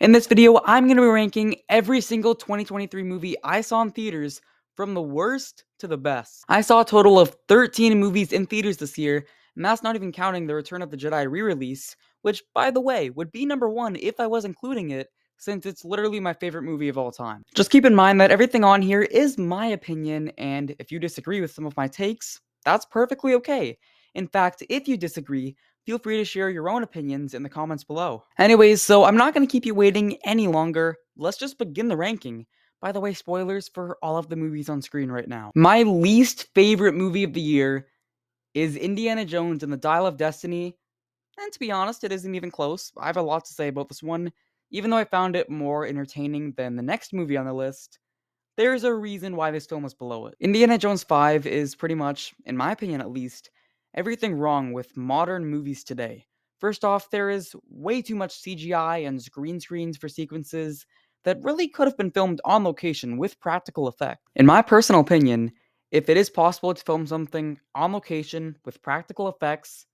In this video, I'm going to be ranking every single 2023 movie I saw in theaters from the worst to the best. I saw a total of 13 movies in theaters this year, and that's not even counting the Return of the Jedi re-release, which, by the way, would be number one if I was including it, since it's literally my favorite movie of all time. Just keep in mind that everything on here is my opinion, and if you disagree with some of my takes, that's perfectly okay. In fact, if you disagree, feel free to share your own opinions in the comments below. Anyways, so I'm not going to keep you waiting any longer. Let's just begin the ranking. By the way, spoilers for all of the movies on screen right now. My least favorite movie of the year is Indiana Jones and the Dial of Destiny. And to be honest, it isn't even close. I have a lot to say about this one. Even though I found it more entertaining than the next movie on the list, there's a reason why this film is below it. Indiana Jones 5 is pretty much, in my opinion at least, everything wrong with modern movies today. First off, there is way too much CGI and green screens for sequences that really could have been filmed on location with practical effect. In my personal opinion, if it is possible to film something on location with practical effects,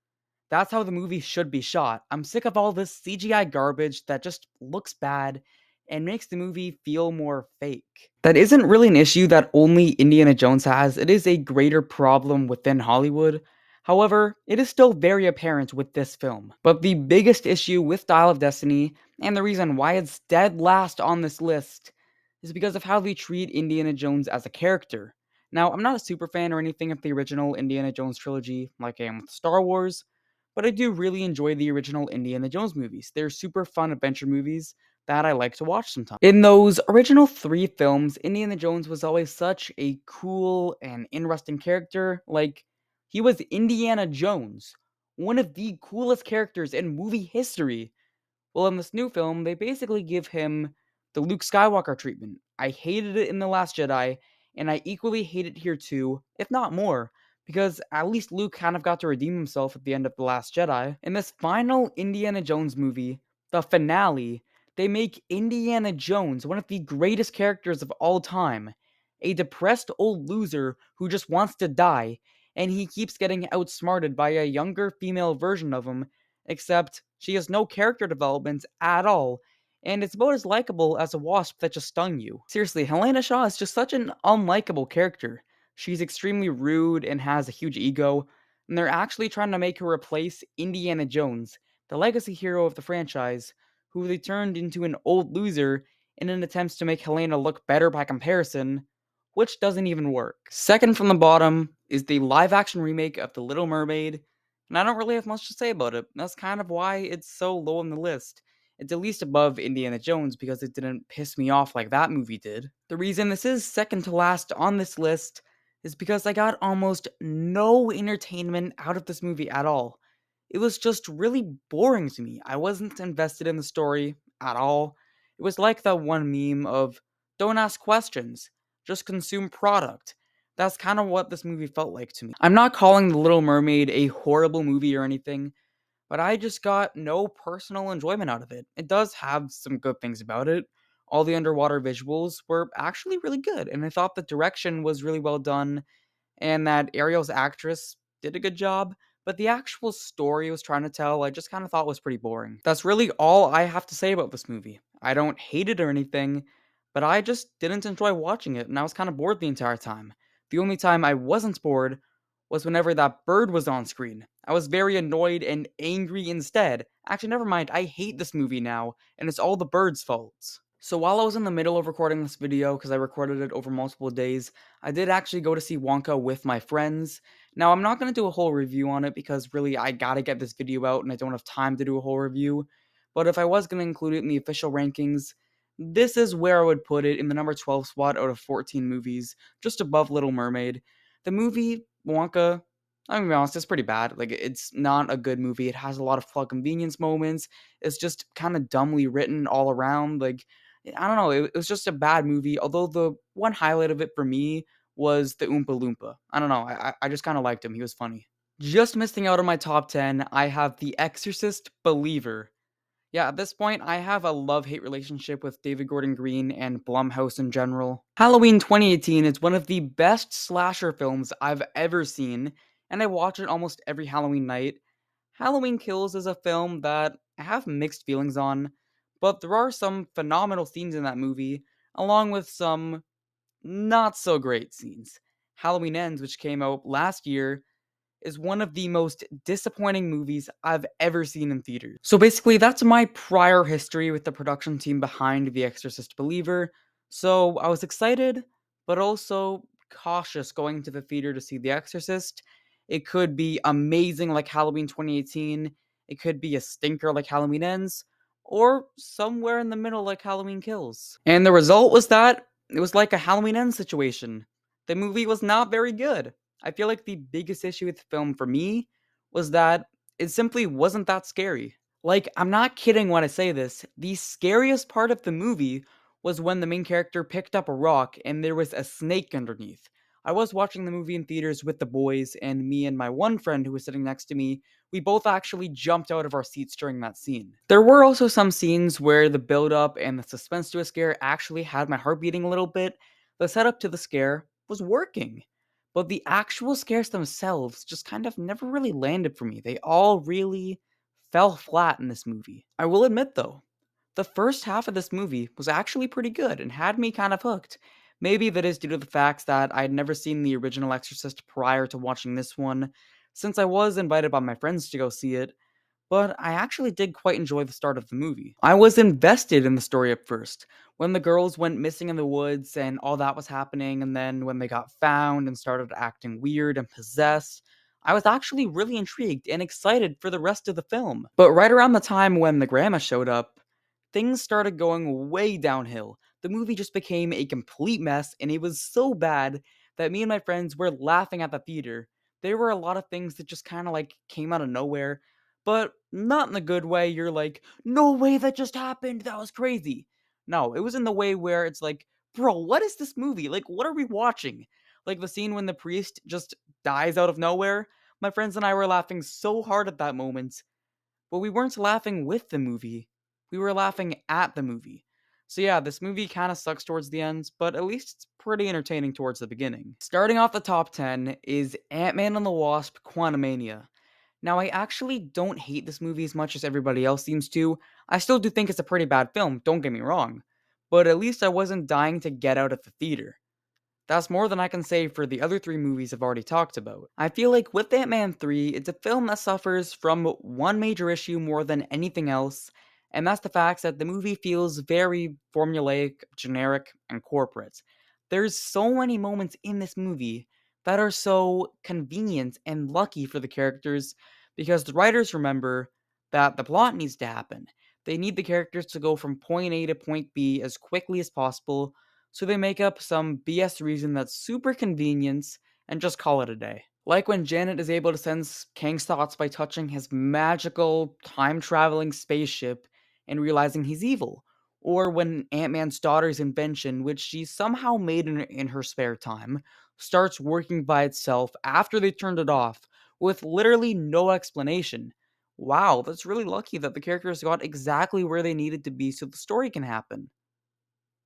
that's how the movie should be shot. I'm sick of all this CGI garbage that just looks bad and makes the movie feel more fake. That isn't really an issue that only Indiana Jones has, it is a greater problem within Hollywood. However, it is still very apparent with this film. But the biggest issue with Dial of Destiny, and the reason why it's dead last on this list, is because of how they treat Indiana Jones as a character. Now, I'm not a super fan or anything of the original Indiana Jones trilogy, like I am with Star Wars, but I do really enjoy the original Indiana Jones movies. They're super fun adventure movies that I like to watch sometimes. In those original three films, Indiana Jones was always such a cool and interesting character. Like, he was Indiana Jones, one of the coolest characters in movie history. Well, in this new film, they basically give him the Luke Skywalker treatment. I hated it in The Last Jedi, and I equally hate it here too, if not more, because at least Luke kind of got to redeem himself at the end of The Last Jedi. In this final Indiana Jones movie, the finale, they make Indiana Jones one of the greatest characters of all time, a depressed old loser who just wants to die, and he keeps getting outsmarted by a younger female version of him, except she has no character development at all, and it's about as likable as a wasp that just stung you. Seriously, Helena Shaw is just such an unlikable character. She's extremely rude and has a huge ego, and they're actually trying to make her replace Indiana Jones, the legacy hero of the franchise, who they turned into an old loser in an attempt to make Helena look better by comparison, which doesn't even work. Second from the bottom is the live-action remake of The Little Mermaid, and I don't really have much to say about it. That's kind of why it's so low on the list. It's at least above Indiana Jones because it didn't piss me off like that movie did. The reason this is second to last on this list is because I got almost no entertainment out of this movie at all. It was just really boring to me. I wasn't invested in the story at all. It was like that one meme of, don't ask questions, just consume product. That's kind of what this movie felt like to me. I'm not calling The Little Mermaid a horrible movie or anything, but I just got no personal enjoyment out of it. It does have some good things about it. All the underwater visuals were actually really good, and I thought the direction was really well done, and that Ariel's actress did a good job, but the actual story it was trying to tell, I just kind of thought was pretty boring. That's really all I have to say about this movie. I don't hate it or anything, but I just didn't enjoy watching it, and I was kind of bored the entire time. The only time I wasn't bored was whenever that bird was on screen. I was very annoyed and angry instead. Actually, never mind, I hate this movie now, and it's all the bird's fault. So while I was in the middle of recording this video, because I recorded it over multiple days, I did actually go to see Wonka with my friends. Now, I'm not going to do a whole review on it because really I gotta get this video out and I don't have time to do a whole review. But if I was going to include it in the official rankings, this is where I would put it in the number 12 spot out of 14 movies, just above Little Mermaid. The movie, Wonka, I'm gonna be honest, it's pretty bad. Like, it's not a good movie. It has a lot of plot convenience moments. It's just kind of dumbly written all around. Like, I don't know, it was just a bad movie, although the one highlight of it for me was the Oompa Loompa. I don't know, I just kind of liked him, he was funny. Just missing out on my top 10, I have The Exorcist Believer. Yeah, at this point, I have a love-hate relationship with David Gordon Green and Blumhouse in general. Halloween 2018 is one of the best slasher films I've ever seen, and I watch it almost every Halloween night. Halloween Kills is a film that I have mixed feelings on, but there are some phenomenal scenes in that movie, along with some not so great scenes. Halloween Ends, which came out last year, is one of the most disappointing movies I've ever seen in theaters. So basically, that's my prior history with the production team behind The Exorcist Believer. So I was excited, but also cautious going to the theater to see The Exorcist. It could be amazing like Halloween 2018, it could be a stinker like Halloween Ends, or somewhere in the middle like Halloween Kills. And the result was that it was like a Halloween Ends situation. The movie was not very good. I feel like the biggest issue with the film for me was that it simply wasn't that scary. Like, I'm not kidding when I say this. The scariest part of the movie was when the main character picked up a rock and there was a snake underneath. I was watching the movie in theaters with the boys, and me and my one friend who was sitting next to me, we both actually jumped out of our seats during that scene. There were also some scenes where the build up and the suspense to a scare actually had my heart beating a little bit. The setup to the scare was working. But the actual scares themselves just kind of never really landed for me. They all really fell flat in this movie. I will admit though, the first half of this movie was actually pretty good and had me kind of hooked. Maybe that is due to the fact that I had never seen the original Exorcist prior to watching this one, since I was invited by my friends to go see it, but I actually did quite enjoy the start of the movie. I was invested in the story at first. When the girls went missing in the woods and all that was happening, and then when they got found and started acting weird and possessed, I was actually really intrigued and excited for the rest of the film. But right around the time when the grandma showed up, things started going way downhill. The movie just became a complete mess, and it was so bad that me and my friends were laughing at the theater. There were a lot of things that just kind of like came out of nowhere, but not in the good way. You're like, no way that just happened. That was crazy. No, it was in the way where it's like, bro, what is this movie? Like, what are we watching? Like the scene when the priest just dies out of nowhere. My friends and I were laughing so hard at that moment, but we weren't laughing with the movie. We were laughing at the movie. So yeah, this movie kind of sucks towards the end, but at least it's pretty entertaining towards the beginning. Starting off the top 10 is Ant-Man and the Wasp: Quantumania. Now, I actually don't hate this movie as much as everybody else seems to. I still do think it's a pretty bad film, don't get me wrong. But at least I wasn't dying to get out of the theater. That's more than I can say for the other three movies I've already talked about. I feel like with Ant-Man 3, it's a film that suffers from one major issue more than anything else, and that's the fact that the movie feels very formulaic, generic, and corporate. There's so many moments in this movie that are so convenient and lucky for the characters because the writers remember that the plot needs to happen. They need the characters to go from point A to point B as quickly as possible, so they make up some BS reason that's super convenient and just call it a day. Like when Janet is able to sense Kang's thoughts by touching his magical time traveling spaceship and realizing he's evil. Or when Ant Man's daughter's invention, which she somehow made in her spare time, starts working by itself after they turned it off with literally no explanation. Wow, that's really lucky that the characters got exactly where they needed to be so the story can happen.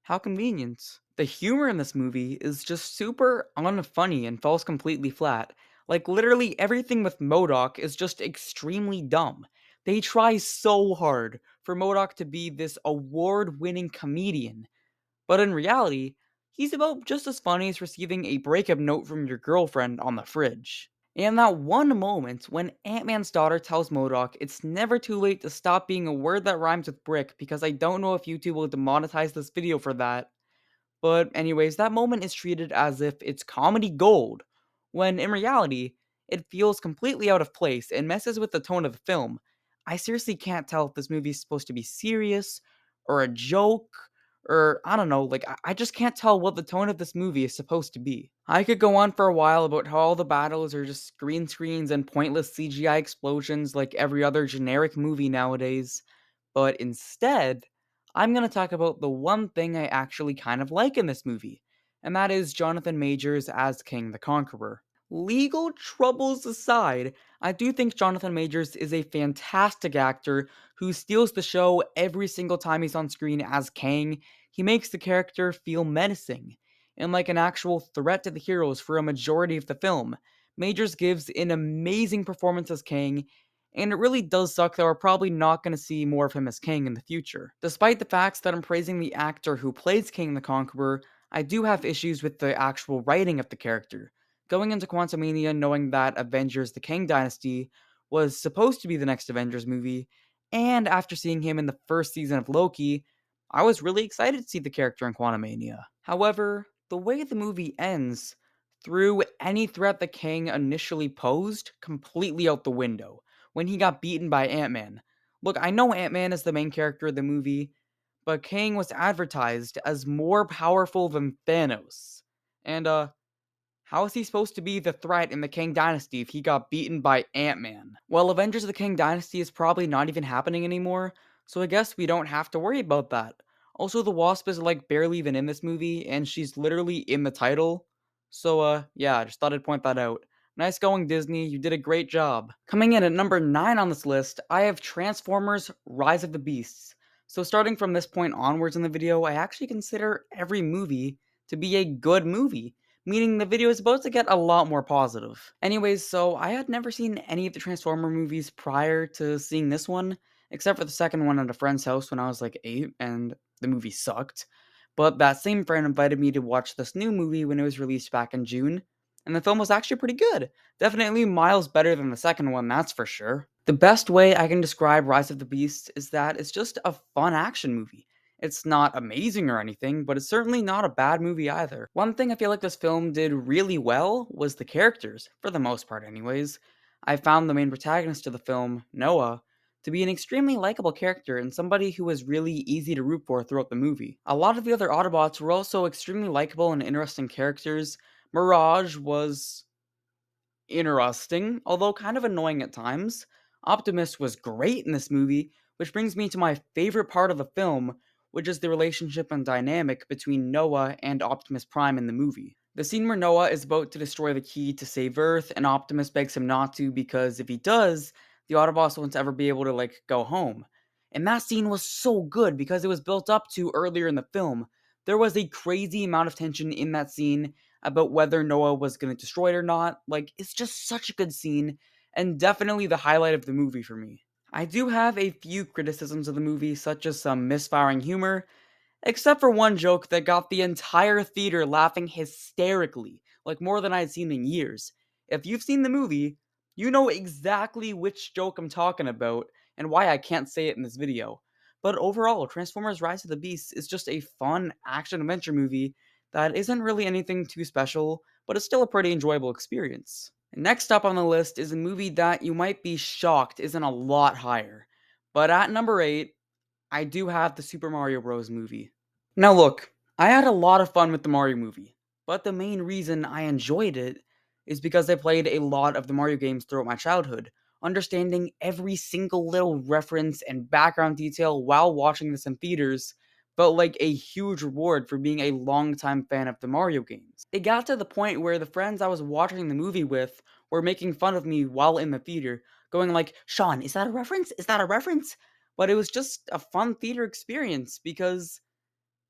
How convenient. The humor in this movie is just super unfunny and falls completely flat. Like, literally everything with MODOK is just extremely dumb. They try so hard for MODOK to be this award winning comedian, but in reality, he's about just as funny as receiving a breakup note from your girlfriend on the fridge. And that one moment when Ant Man's daughter tells MODOK it's never too late to stop being a word that rhymes with brick because I don't know if YouTube will demonetize this video for that. But, anyways, that moment is treated as if it's comedy gold, when in reality, it feels completely out of place and messes with the tone of the film. I seriously can't tell if this movie is supposed to be serious, or a joke, or I don't know, like, I just can't tell what the tone of this movie is supposed to be. I could go on for a while about how all the battles are just green screens and pointless CGI explosions like every other generic movie nowadays, but instead, I'm going to talk about the one thing I actually kind of like in this movie, and that is Jonathan Majors as King the Conqueror. Legal troubles aside, I do think Jonathan Majors is a fantastic actor who steals the show every single time he's on screen as Kang. He makes the character feel menacing and like an actual threat to the heroes for a majority of the film. Majors gives an amazing performance as Kang, And it really does suck that we're probably not going to see more of him as King in the future. Despite the facts that I'm praising the actor who plays King the Conqueror, I do have issues with the actual writing of the character. Going into Quantumania knowing that Avengers the Kang Dynasty was supposed to be the next Avengers movie, and after seeing him in the first season of Loki, I was really excited to see the character in Quantumania. However, the way the movie ends threw any threat that Kang initially posed completely out the window when he got beaten by Ant-Man. Look, I know Ant-Man is the main character of the movie, but Kang was advertised as more powerful than Thanos. And how is he supposed to be the threat in the Kang Dynasty if he got beaten by Ant-Man? Well, Avengers of the Kang Dynasty is probably not even happening anymore, so I guess we don't have to worry about that. Also, the Wasp is like barely even in this movie, and she's literally in the title. So, yeah, I just thought I'd point that out. Nice going, Disney. You did a great job. Coming in at number 9 on this list, I have Transformers Rise of the Beasts. So, starting from this point onwards in the video, I actually consider every movie to be a good movie, meaning the video is about to get a lot more positive. Anyways, so I had never seen any of the Transformer movies prior to seeing this one, except for the second one at a friend's house when I was like 8, and the movie sucked. But that same friend invited me to watch this new movie when it was released back in June, and the film was actually pretty good. Definitely miles better than the second one, that's for sure. The best way I can describe Rise of the Beast is that it's just a fun action movie. It's not amazing or anything, but it's certainly not a bad movie either. One thing I feel like this film did really well was the characters, for the most part anyways. I found the main protagonist of the film, Noah, to be an extremely likable character and somebody who was really easy to root for throughout the movie. A lot of the other Autobots were also extremely likable and interesting characters. Mirage was interesting, although kind of annoying at times. Optimus was great in this movie, which brings me to my favorite part of the film, which is the relationship and dynamic between Noah and Optimus Prime in the movie. The scene where Noah is about to destroy the key to save Earth, and Optimus begs him not to because if he does, the Autobots won't ever be able to, go home. And that scene was so good because it was built up to earlier in the film. There was a crazy amount of tension in that scene about whether Noah was going to destroy it or not. It's just such a good scene, and definitely the highlight of the movie for me. I do have a few criticisms of the movie, such as some misfiring humor, except for one joke that got the entire theater laughing hysterically, like more than I had seen in years. If you've seen the movie, you know exactly which joke I'm talking about and why I can't say it in this video. But overall, Transformers Rise of the Beasts is just a fun action adventure movie that isn't really anything too special, but it's still a pretty enjoyable experience. Next up on the list is a movie that you might be shocked isn't a lot higher. But at number 8, I do have the Super Mario Bros. Movie. Now look, I had a lot of fun with the Mario movie, but the main reason I enjoyed it is because I played a lot of the Mario games throughout my childhood, understanding every single little reference and background detail while watching this in theaters felt like a huge reward for being a longtime fan of the Mario games. It got to the point where the friends I was watching the movie with were making fun of me while in the theater, going like, "Shaun, is that a reference? Is that a reference?" But it was just a fun theater experience because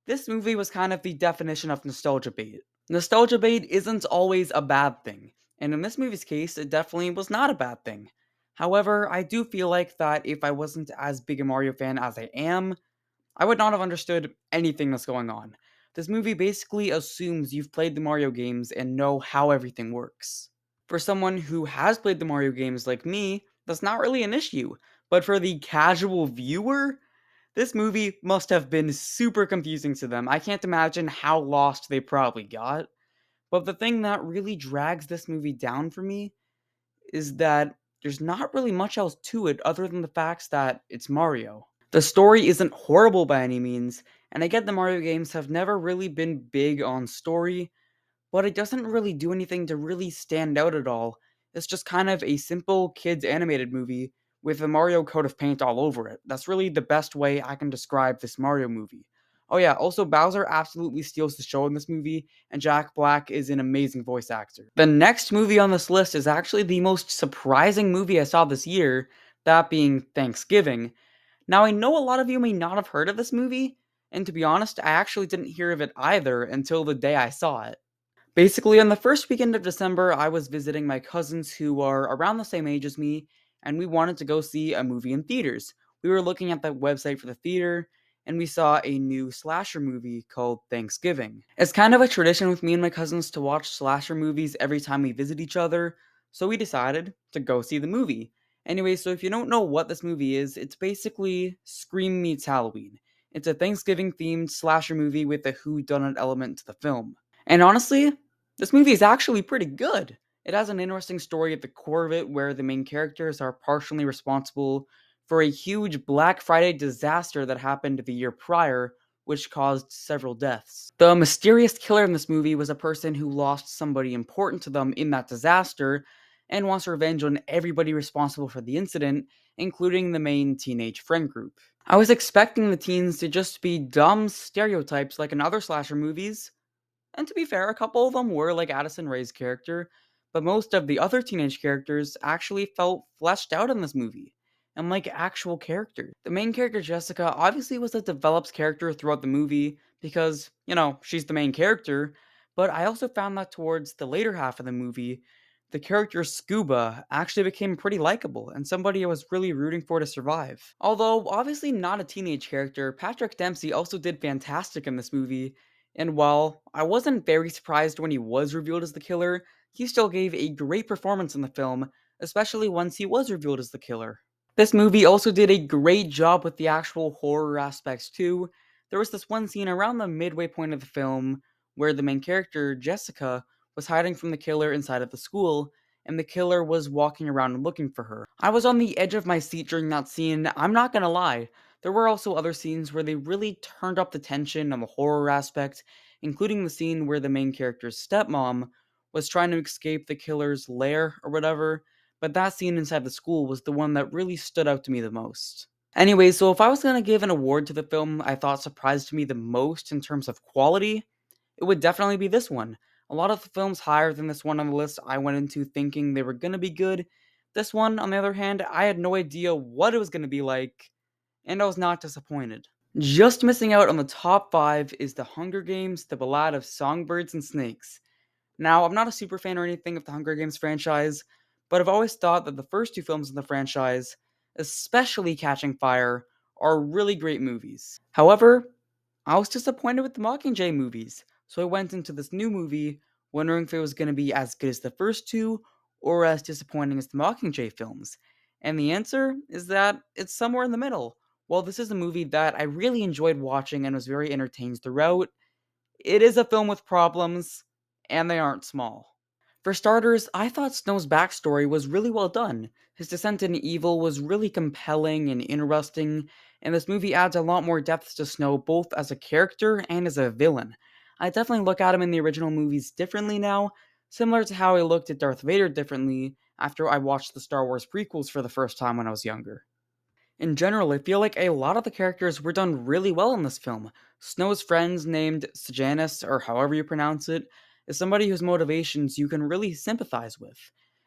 this movie was kind of the definition of nostalgia bait. Nostalgia bait isn't always a bad thing, and in this movie's case, it definitely was not a bad thing. However, I do feel like that if I wasn't as big a Mario fan as I am, I would not have understood anything that's going on. This movie basically assumes you've played the Mario games and know how everything works. For someone who has played the Mario games like me, that's not really an issue. But for the casual viewer, this movie must have been super confusing to them. I can't imagine how lost they probably got. But the thing that really drags this movie down for me is that there's not really much else to it other than the fact that it's Mario. The story isn't horrible by any means, and I get the Mario games have never really been big on story, but it doesn't really do anything to really stand out at all. It's just kind of a simple kids animated movie with a Mario coat of paint all over it. That's really the best way I can describe this Mario movie. Oh yeah, also Bowser absolutely steals the show in this movie, and Jack Black is an amazing voice actor. The next movie on this list is actually the most surprising movie I saw this year, that being Thanksgiving. Now I know a lot of you may not have heard of this movie, and to be honest, I actually didn't hear of it either until the day I saw it. Basically, on the first weekend of December, I was visiting my cousins who are around the same age as me, and we wanted to go see a movie in theaters. We were looking at the website for the theater, and we saw a new slasher movie called Thanksgiving. It's kind of a tradition with me and my cousins to watch slasher movies every time we visit each other, so we decided to go see the movie. Anyway, so if you don't know what this movie is, it's basically Scream meets Halloween. It's a Thanksgiving themed slasher movie with a whodunit element to the film. And honestly, this movie is actually pretty good. It has an interesting story at the core of it where the main characters are partially responsible for a huge Black Friday disaster that happened the year prior, which caused several deaths. The mysterious killer in this movie was a person who lost somebody important to them in that disaster and wants revenge on everybody responsible for the incident, including the main teenage friend group. I was expecting the teens to just be dumb stereotypes like in other slasher movies, and to be fair, a couple of them were like Addison Rae's character, but most of the other teenage characters actually felt fleshed out in this movie and like actual characters. The main character, Jessica, obviously was a developed character throughout the movie because, she's the main character, but I also found that towards the later half of the movie, the character Scuba actually became pretty likable and somebody I was really rooting for to survive. Although obviously not a teenage character, Patrick Dempsey also did fantastic in this movie, and while I wasn't very surprised when he was revealed as the killer, he still gave a great performance in the film, especially once he was revealed as the killer. This movie also did a great job with the actual horror aspects too. There was this one scene around the midway point of the film where the main character, Jessica, was hiding from the killer inside of the school, and the killer was walking around looking for her. I was on the edge of my seat during that scene, I'm not gonna lie. There were also other scenes where they really turned up the tension on the horror aspect, including the scene where the main character's stepmom was trying to escape the killer's lair or whatever, but that scene inside the school was the one that really stood out to me the most. Anyway, so if I was gonna give an award to the film I thought surprised me the most in terms of quality, it would definitely be this one. A lot of the films higher than this one on the list I went into thinking they were gonna be good. This one, on the other hand, I had no idea what it was gonna be like, and I was not disappointed. Just missing out on the top 5 is The Hunger Games, The Ballad of Songbirds and Snakes. Now, I'm not a super fan or anything of the Hunger Games franchise, but I've always thought that the first two films in the franchise, especially Catching Fire, are really great movies. However, I was disappointed with the Mockingjay movies, so I went into this new movie wondering if it was going to be as good as the first two or as disappointing as the Mockingjay films. And the answer is that it's somewhere in the middle. While this is a movie that I really enjoyed watching and was very entertained throughout, it is a film with problems, and they aren't small. For starters, I thought Snow's backstory was really well done. His descent into evil was really compelling and interesting, and this movie adds a lot more depth to Snow both as a character and as a villain. I definitely look at him in the original movies differently now, similar to how I looked at Darth Vader differently after I watched the Star Wars prequels for the first time when I was younger. In general, I feel like a lot of the characters were done really well in this film. Snow's friend, named Sejanus, or however you pronounce it, is somebody whose motivations you can really sympathize with.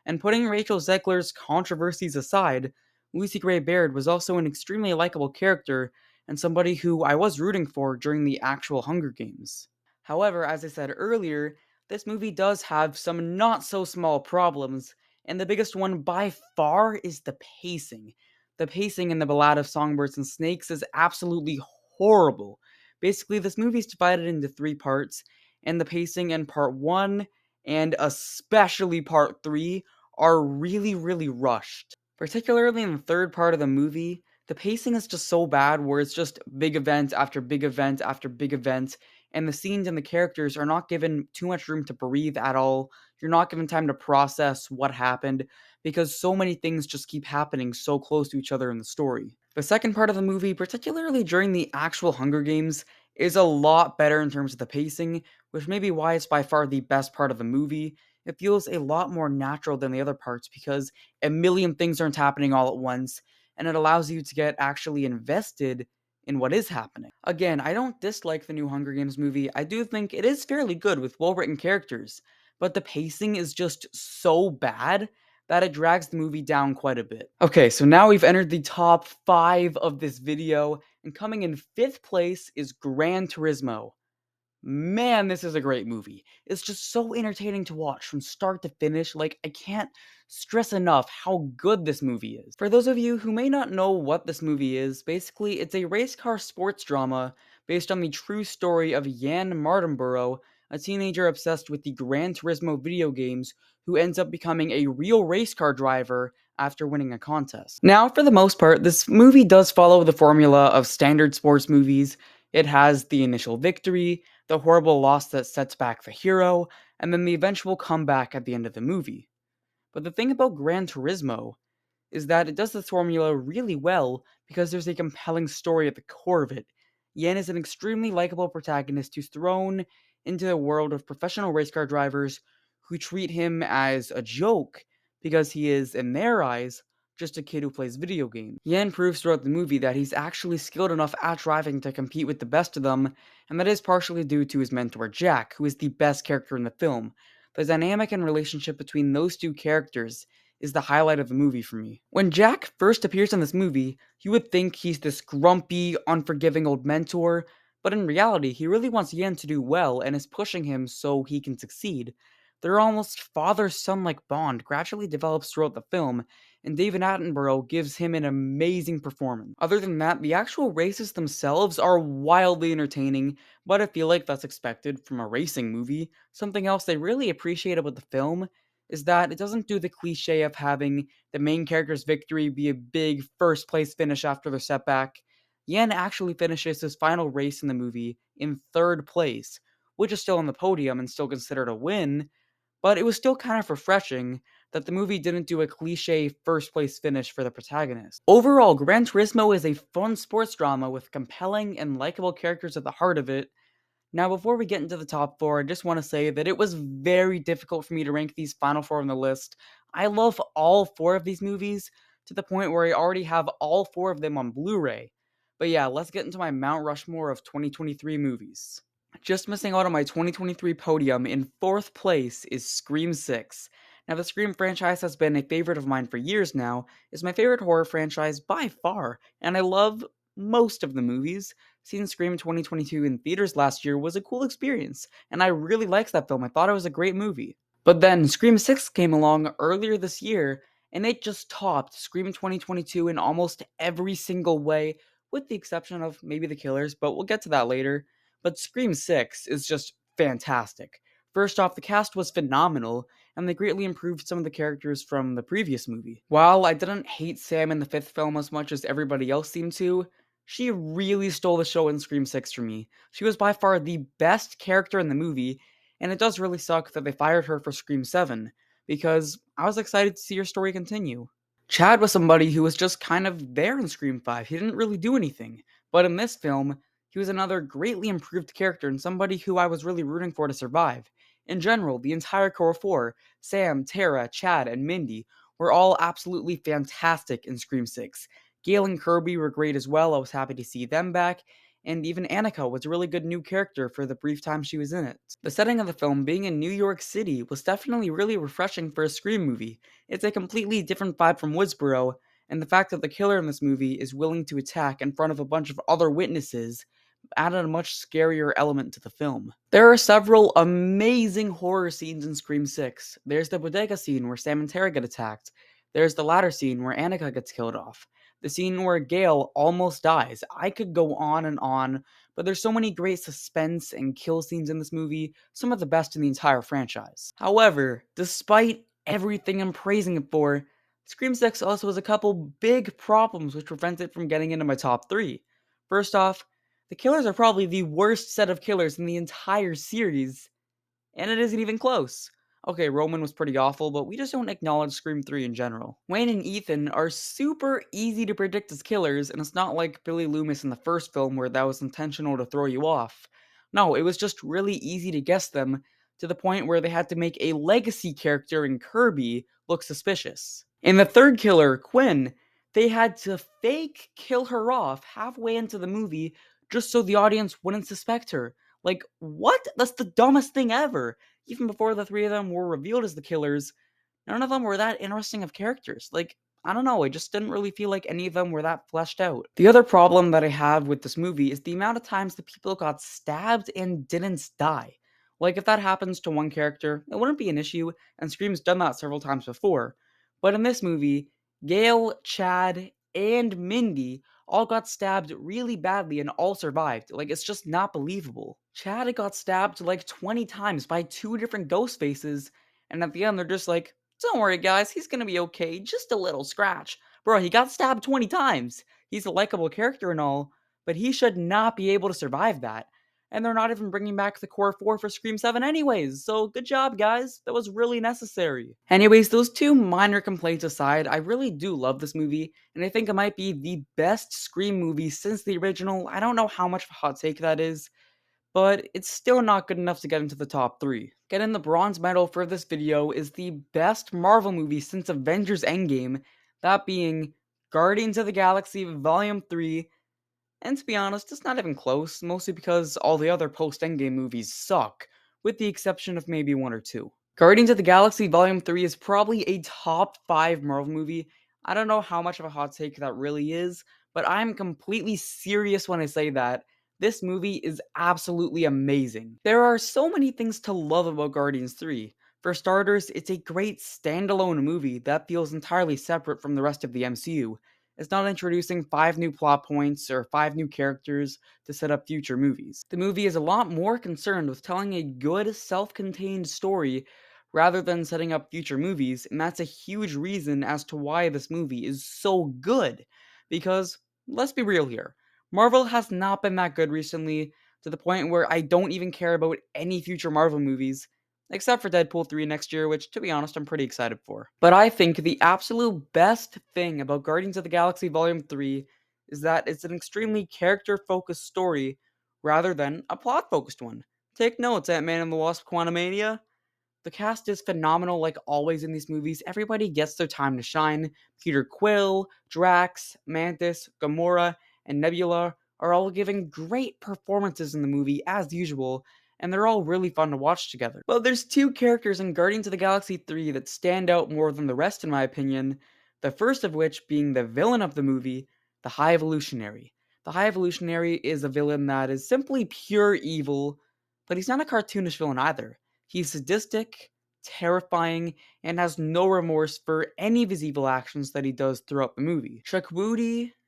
And putting Rachel Zegler's controversies aside, Lucy Gray Baird was also an extremely likable character and somebody who I was rooting for during the actual Hunger Games. However, as I said earlier, this movie does have some not so small problems, and the biggest one by far is the pacing. The pacing in the Ballad of Songbirds and Snakes is absolutely horrible. Basically, this movie is divided into three parts, and the pacing in part one and especially part three are really, really rushed. Particularly in the third part of the movie, the pacing is just so bad where it's just big event after big event after big event, and the scenes and the characters are not given too much room to breathe at all. You're not given time to process what happened because so many things just keep happening so close to each other in the story. The second part of the movie, particularly during the actual Hunger Games, is a lot better in terms of the pacing, which may be why it's by far the best part of the movie. It feels a lot more natural than the other parts because a million things aren't happening all at once, and it allows you to get actually invested in what is happening. Again, I don't dislike the new Hunger Games movie. I do think it is fairly good with well-written characters, but the pacing is just so bad that it drags the movie down quite a bit. Okay, so now we've entered the top 5 of this video, and coming in 5th place is Gran Turismo. Man, this is a great movie. It's just so entertaining to watch from start to finish. Like, I can't stress enough how good this movie is. For those of you who may not know what this movie is, basically, it's a race car sports drama based on the true story of Jan Mardenborough, a teenager obsessed with the Gran Turismo video games who ends up becoming a real race car driver after winning a contest. Now, for the most part, this movie does follow the formula of standard sports movies. It has the initial victory, the horrible loss that sets back the hero, and then the eventual comeback at the end of the movie. But the thing about Gran Turismo is that it does this formula really well because there's a compelling story at the core of it. Yen is an extremely likable protagonist who's thrown into the world of professional race car drivers who treat him as a joke because he is, in their eyes, just a kid who plays video games. Yen proves throughout the movie that he's actually skilled enough at driving to compete with the best of them, and that is partially due to his mentor Jack, who is the best character in the film. The dynamic and relationship between those two characters is the highlight of the movie for me. When Jack first appears in this movie, you would think he's this grumpy, unforgiving old mentor, but in reality, he really wants Yen to do well and is pushing him so he can succeed. Their almost father-son like bond gradually develops throughout the film, and David Attenborough gives him an amazing performance. Other than that, the actual races themselves are wildly entertaining, but I feel like that's expected from a racing movie. Something else I really appreciate about the film is that it doesn't do the cliche of having the main character's victory be a big first place finish after their setback. Yen actually finishes his final race in the movie in third place, which is still on the podium and still considered a win, but it was still kind of refreshing that the movie didn't do a cliche first place finish for the protagonist. Overall, Gran Turismo is a fun sports drama with compelling and likable characters at the heart of it. Now, before we get into the top four, I just want to say that it was very difficult for me to rank these final four on the list. I love all four of these movies to the point where I already have all four of them on Blu-ray. But yeah, let's get into my Mount Rushmore of 2023 movies. Just missing out on my 2023 podium in fourth place is Scream 6. Now, the Scream franchise has been a favorite of mine for years now. It's my favorite horror franchise by far, and I love most of the movies. Seeing Scream 2022 in theaters last year was a cool experience, and I really liked that film. I thought it was a great movie. But then Scream 6 came along earlier this year, and it just topped Scream 2022 in almost every single way, with the exception of maybe the killers, but we'll get to that later. But Scream 6 is just fantastic. First off, the cast was phenomenal, and they greatly improved some of the characters from the previous movie. While I didn't hate Sam in the fifth film as much as everybody else seemed to, she really stole the show in Scream 6 for me. She was by far the best character in the movie, and it does really suck that they fired her for Scream 7, because I was excited to see her story continue. Chad was somebody who was just kind of there in Scream 5. He didn't really do anything, but in this film, he was another greatly improved character and somebody who I was really rooting for to survive. In general, the entire core four, Sam, Tara, Chad, and Mindy, were all absolutely fantastic in Scream 6. Gail and Kirby were great as well. I was happy to see them back. And even Annika was a really good new character for the brief time she was in it. The setting of the film being in New York City was definitely really refreshing for a Scream movie. It's a completely different vibe from Woodsboro, and the fact that the killer in this movie is willing to attack in front of a bunch of other witnesses added a much scarier element to the film. There are several amazing horror scenes in Scream 6. There's the bodega scene where Sam and Tara get attacked. There's the ladder scene where Annika gets killed off. The scene where Gail almost dies. I could go on, but there's so many great suspense and kill scenes in this movie, some of the best in the entire franchise. However, despite everything I'm praising it for, Scream 6 also has a couple big problems which prevent it from getting into my top 3. First off, the killers are probably the worst set of killers in the entire series, and it isn't even close. Okay, Roman was pretty awful, but we just don't acknowledge Scream 3 in general. Wayne and Ethan are super easy to predict as killers, and it's not like Billy Loomis in the first film where that was intentional to throw you off. No, it was just really easy to guess them, to the point where they had to make a legacy character in Kirby look suspicious. In the third killer, Quinn, they had to fake kill her off halfway into the movie just so the audience wouldn't suspect her. Like, what? That's the dumbest thing ever. Even before the three of them were revealed as the killers, none of them were that interesting of characters. Like, I don't know, I just didn't really feel like any of them were that fleshed out. The other problem that I have with this movie is the amount of times the people got stabbed and didn't die. Like, if that happens to one character, it wouldn't be an issue, and Scream's done that several times before. But in this movie, Gail, Chad, and Mindy all got stabbed really badly and all survived. Like, it's just not believable. Chad got stabbed like 20 times by two different ghost faces, and at the end, they're just like, don't worry, guys, he's gonna be okay, just a little scratch. Bro, he got stabbed 20 times. He's a likable character and all, but he should not be able to survive that. And they're not even bringing back the core 4 for Scream 7 anyways, so good job, guys. That was really necessary. Anyways, those two minor complaints aside, I really do love this movie, and I think it might be the best Scream movie since the original. I don't know how much of a hot take that is, but it's still not good enough to get into the top 3. Getting the bronze medal for this video is the best Marvel movie since Avengers Endgame, that being Guardians of the Galaxy Volume 3, and to be honest, it's not even close, mostly because all the other post-Endgame movies suck, with the exception of maybe one or two. Guardians of the Galaxy Volume 3 is probably a top 5 Marvel movie. I don't know how much of a hot take that really is, but I'm completely serious when I say that. This movie is absolutely amazing. There are so many things to love about Guardians 3. For starters, it's a great standalone movie that feels entirely separate from the rest of the MCU. It's not introducing 5 new plot points or 5 new characters to set up future movies. The movie is a lot more concerned with telling a good, self-contained story rather than setting up future movies, and that's a huge reason as to why this movie is so good. Because, let's be real here, Marvel has not been that good recently, to the point where I don't even care about any future Marvel movies, except for Deadpool 3 next year, which, to be honest, I'm pretty excited for. But I think the absolute best thing about Guardians of the Galaxy Volume 3 is that it's an extremely character-focused story rather than a plot-focused one. Take notes, Ant-Man and the Wasp: Quantumania. The cast is phenomenal like always in these movies. Everybody gets their time to shine. Peter Quill, Drax, Mantis, Gamora, and Nebula are all giving great performances in the movie as usual, and they're all really fun to watch together. But there's two characters in Guardians of the Galaxy 3 that stand out more than the rest in my opinion, the first of which being the villain of the movie, the High Evolutionary. The High Evolutionary is a villain that is simply pure evil, but he's not a cartoonish villain either. He's sadistic, terrifying, and has no remorse for any of his evil actions that he does throughout the movie.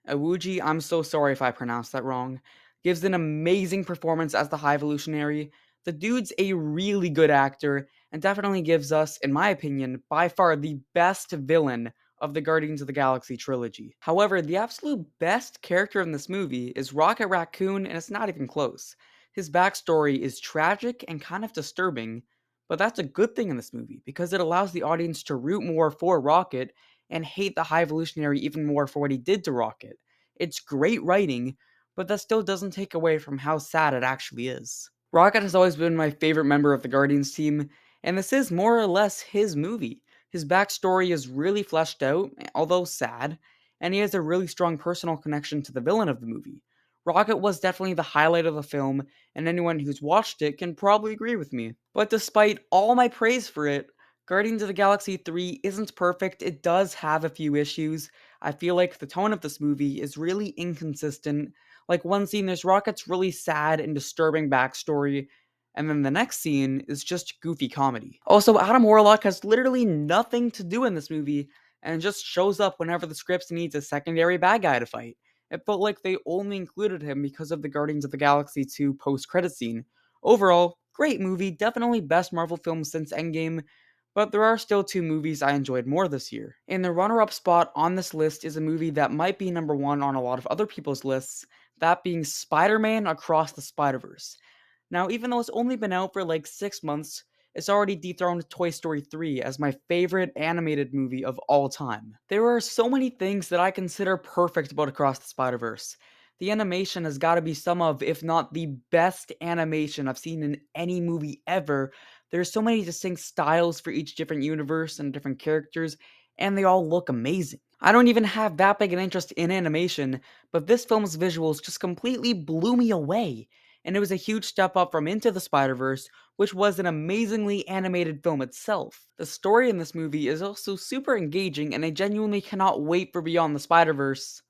Awuji, I'm so sorry if I pronounced that wrong, gives an amazing performance as the High Evolutionary. The dude's a really good actor, and definitely gives us, in my opinion, by far the best villain of the Guardians of the Galaxy trilogy. However, the absolute best character in this movie is Rocket Raccoon, and it's not even close. His backstory is tragic and kind of disturbing, but that's a good thing in this movie, because it allows the audience to root more for Rocket and hate the High Evolutionary even more for what he did to Rocket. It's great writing, but that still doesn't take away from how sad it actually is. Rocket has always been my favorite member of the Guardians team, and this is more or less his movie. His backstory is really fleshed out, although sad, and he has a really strong personal connection to the villain of the movie. Rocket was definitely the highlight of the film, and anyone who's watched it can probably agree with me. But despite all my praise for it, Guardians of the Galaxy 3 isn't perfect. It does have a few issues. I feel like the tone of this movie is really inconsistent. Like, one scene, there's Rocket's really sad and disturbing backstory, and then the next scene is just goofy comedy. Also, Adam Warlock has literally nothing to do in this movie, and just shows up whenever the script needs a secondary bad guy to fight. It felt like they only included him because of the Guardians of the Galaxy 2 post-credit scene. Overall, great movie, definitely best Marvel film since Endgame, but there are still two movies I enjoyed more this year. In the runner-up spot on this list is a movie that might be number 1 on a lot of other people's lists, that being Spider-Man Across the Spider-Verse. Now, even though it's only been out for like 6 months, it's already dethroned Toy Story 3 as my favorite animated movie of all time. There are so many things that I consider perfect about Across the Spider-Verse. The animation has got to be some of, if not the best animation I've seen in any movie ever. There's so many distinct styles for each different universe and different characters, and they all look amazing. I don't even have that big an interest in animation, but this film's visuals just completely blew me away. And it was a huge step up from Into the Spider-Verse, which was an amazingly animated film itself. The story in this movie is also super engaging, and I genuinely cannot wait for Beyond the Spider-Verse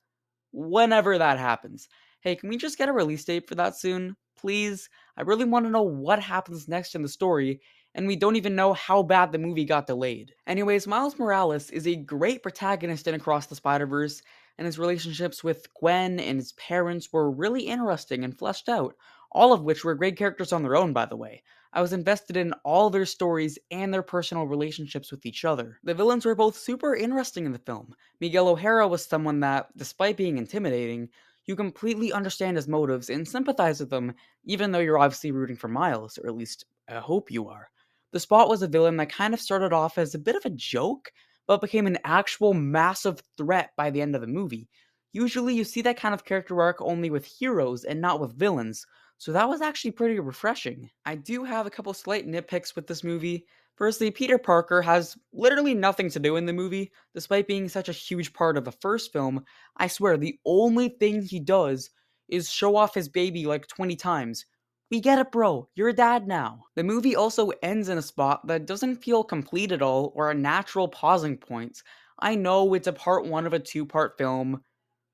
whenever that happens. Hey, can we just get a release date for that soon? Please? I really want to know what happens next in the story, and we don't even know how bad the movie got delayed. Anyways, Miles Morales is a great protagonist in Across the Spider-Verse, and his relationships with Gwen and his parents were really interesting and fleshed out, all of which were great characters on their own, by the way. I was invested in all their stories and their personal relationships with each other. The villains were both super interesting in the film. Miguel O'Hara was someone that, despite being intimidating, you completely understand his motives and sympathize with him, even though you're obviously rooting for Miles, or at least I hope you are. The Spot was a villain that kind of started off as a bit of a joke, but became an actual massive threat by the end of the movie. Usually you see that kind of character arc only with heroes and not with villains, so that was actually pretty refreshing. I do have a couple slight nitpicks with this movie. Firstly, Peter Parker has literally nothing to do in the movie, despite being such a huge part of the first film. I swear, the only thing he does is show off his baby like 20 times. We get it, bro. You're a dad now. The movie also ends in a spot that doesn't feel complete at all or a natural pausing point. I know it's a part one of a two-part film,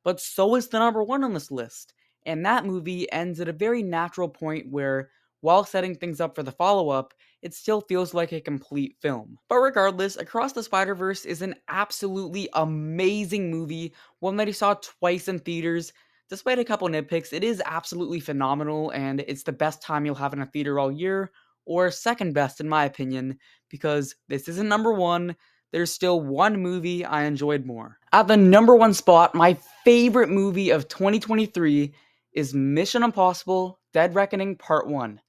but so is the number one on this list. And that movie ends at a very natural point where, while setting things up for the follow up, it still feels like a complete film. But regardless, Across the Spider-Verse is an absolutely amazing movie, one that I saw twice in theaters. Despite a couple nitpicks, it is absolutely phenomenal, and it's the best time you'll have in a theater all year, or second best in my opinion, because this isn't number one. There's still one movie I enjoyed more. At the number one spot, my favorite movie of 2023 is Mission Impossible Dead Reckoning Part 1.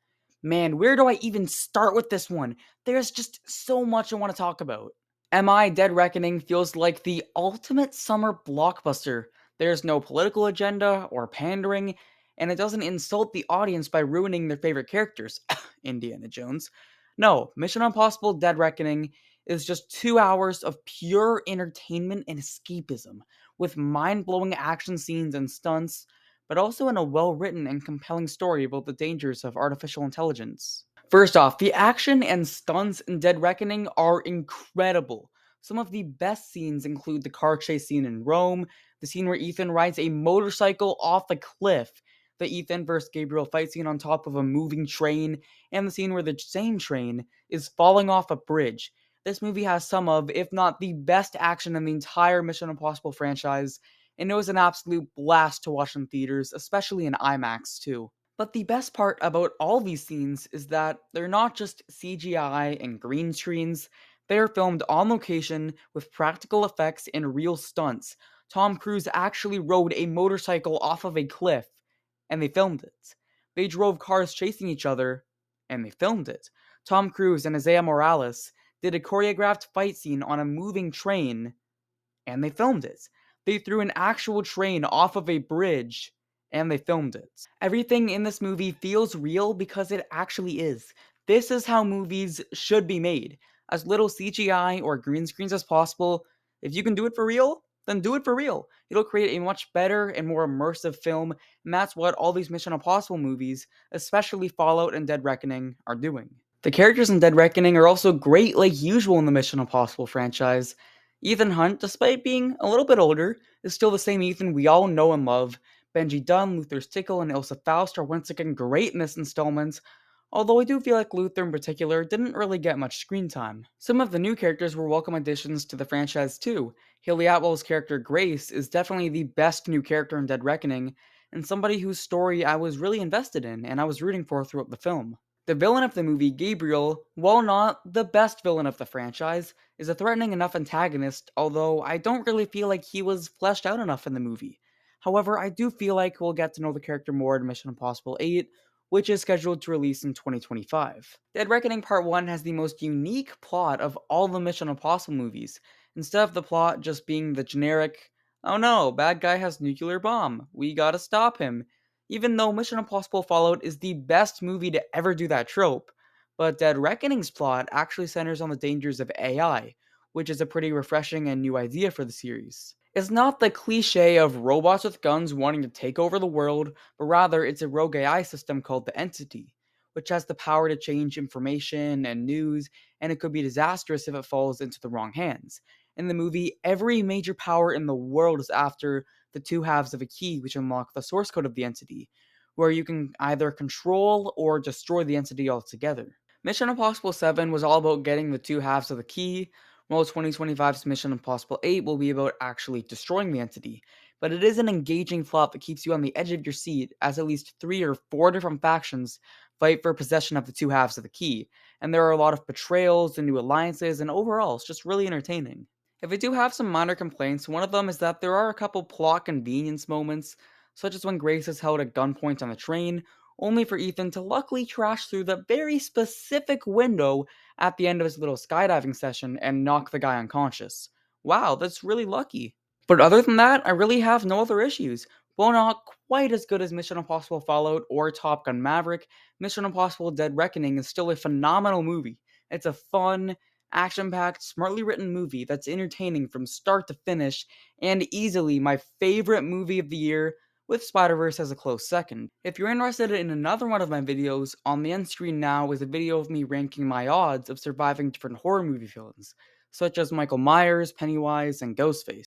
Man, where do I even start with this one? There's just so much I want to talk about. MI Dead Reckoning feels like the ultimate summer blockbuster. There's no political agenda or pandering, and it doesn't insult the audience by ruining their favorite characters, Indiana Jones. No, Mission Impossible Dead Reckoning is just 2 hours of pure entertainment and escapism, with mind-blowing action scenes and stunts, but also in a well-written and compelling story about the dangers of artificial intelligence. First off, the action and stunts in Dead Reckoning are incredible. Some of the best scenes include the car chase scene in Rome, the scene where Ethan rides a motorcycle off a cliff, the Ethan vs. Gabriel fight scene on top of a moving train, and the scene where the same train is falling off a bridge. This movie has some of, if not the best action in the entire Mission Impossible franchise, and it was an absolute blast to watch in theaters, especially in IMAX too. But the best part about all these scenes is that they're not just CGI and green screens, they are filmed on location with practical effects and real stunts. Tom Cruise actually rode a motorcycle off of a cliff, and they filmed it. They drove cars chasing each other, and they filmed it. Tom Cruise and Isaiah Morales did a choreographed fight scene on a moving train, and they filmed it. They threw an actual train off of a bridge, and they filmed it. Everything in this movie feels real because it actually is. This is how movies should be made. As little CGI or green screens as possible. If you can do it for real, then do it for real. It'll create a much better and more immersive film, and that's what all these Mission Impossible movies, especially Fallout and Dead Reckoning, are doing. The characters in Dead Reckoning are also great like usual in the Mission Impossible franchise. Ethan Hunt, despite being a little bit older, is still the same Ethan we all know and love. Benji Dunn, Luther Stickle, and Ilsa Faust are once again great in this installment, although I do feel like Luther in particular didn't really get much screen time. Some of the new characters were welcome additions to the franchise too. Haley Atwell's character Grace is definitely the best new character in Dead Reckoning, and somebody whose story I was really invested in and I was rooting for throughout the film. The villain of the movie, Gabriel, while not the best villain of the franchise, is a threatening enough antagonist, although I don't really feel like he was fleshed out enough in the movie. However, I do feel like we'll get to know the character more in Mission Impossible 8, which is scheduled to release in 2025. Dead Reckoning Part 1 has the most unique plot of all the Mission Impossible movies. Instead of the plot just being the generic, oh no, bad guy has nuclear bomb, we gotta stop him, even though Mission Impossible Fallout is the best movie to ever do that trope, but Dead Reckoning's plot actually centers on the dangers of AI, which is a pretty refreshing and new idea for the series. It's not the cliche of robots with guns wanting to take over the world, but rather it's a rogue AI system called the Entity, which has the power to change information and news, and it could be disastrous if it falls into the wrong hands. In the movie, every major power in the world is after the two halves of a key which unlock the source code of the entity, where you can either control or destroy the entity altogether. Mission Impossible 7 was all about getting the two halves of the key, while 2025's Mission Impossible 8 will be about actually destroying the entity. But it is an engaging plot that keeps you on the edge of your seat, as at least 3 or 4 different factions fight for possession of the two halves of the key, and there are a lot of betrayals and new alliances, and overall, it's just really entertaining. If I do have some minor complaints, one of them is that there are a couple plot convenience moments, such as when Grace is held at gunpoint on the train, only for Ethan to luckily crash through the very specific window at the end of his little skydiving session and knock the guy unconscious. Wow, that's really lucky. But other than that, I really have no other issues. While not quite as good as Mission Impossible Fallout or Top Gun Maverick, Mission Impossible Dead Reckoning is still a phenomenal movie. It's a fun, action packed, smartly written movie that's entertaining from start to finish, and easily my favorite movie of the year, with Spider-Verse as a close second. If you're interested in another one of my videos, on the end screen now is a video of me ranking my odds of surviving different horror movie villains, such as Michael Myers, Pennywise, and Ghostface.